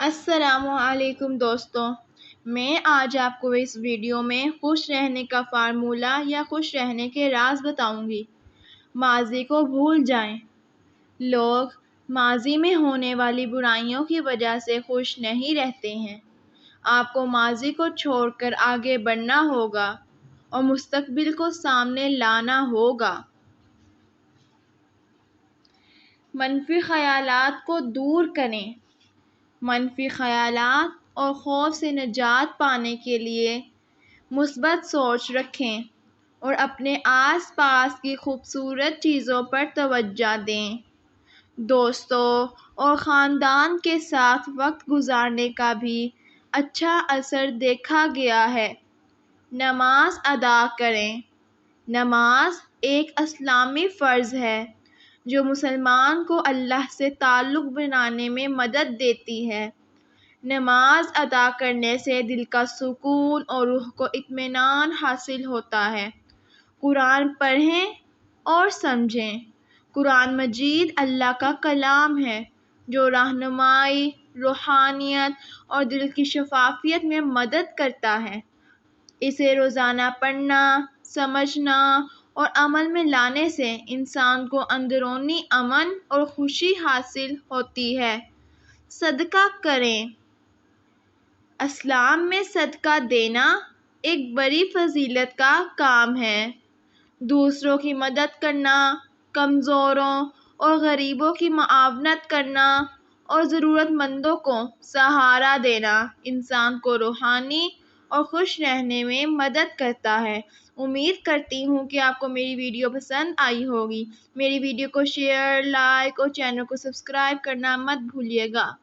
السلام علیکم دوستوں، میں آج آپ کو اس ویڈیو میں خوش رہنے کا فارمولہ یا خوش رہنے کے راز بتاؤں گی۔ ماضی کو بھول جائیں۔ لوگ ماضی میں ہونے والی برائیوں کی وجہ سے خوش نہیں رہتے ہیں۔ آپ کو ماضی کو چھوڑ کر آگے بڑھنا ہوگا اور مستقبل کو سامنے لانا ہوگا۔ منفی خیالات کو دور کریں۔ منفی خیالات اور خوف سے نجات پانے کے لیے مثبت سوچ رکھیں اور اپنے آس پاس کی خوبصورت چیزوں پر توجہ دیں۔ دوستوں اور خاندان کے ساتھ وقت گزارنے کا بھی اچھا اثر دیکھا گیا ہے۔ نماز ادا کریں۔ نماز ایک اسلامی فرض ہے جو مسلمان کو اللہ سے تعلق بنانے میں مدد دیتی ہے۔ نماز ادا کرنے سے دل کا سکون اور روح کو اطمینان حاصل ہوتا ہے۔ قرآن پڑھیں اور سمجھیں۔ قرآن مجید اللہ کا کلام ہے جو رہنمائی، روحانیت اور دل کی شفافیت میں مدد کرتا ہے۔ اسے روزانہ پڑھنا، سمجھنا اور عمل میں لانے سے انسان کو اندرونی امن اور خوشی حاصل ہوتی ہے۔ صدقہ کریں۔ اسلام میں صدقہ دینا ایک بڑی فضیلت کا کام ہے۔ دوسروں کی مدد کرنا، کمزوروں اور غریبوں کی معاونت کرنا اور ضرورت مندوں کو سہارا دینا انسان کو روحانی اور خوش رہنے میں مدد کرتا ہے۔ امید کرتی ہوں کہ آپ کو میری ویڈیو پسند آئی ہوگی۔ میری ویڈیو کو شیئر، لائک اور چینل کو سبسکرائب کرنا مت بھولیے گا۔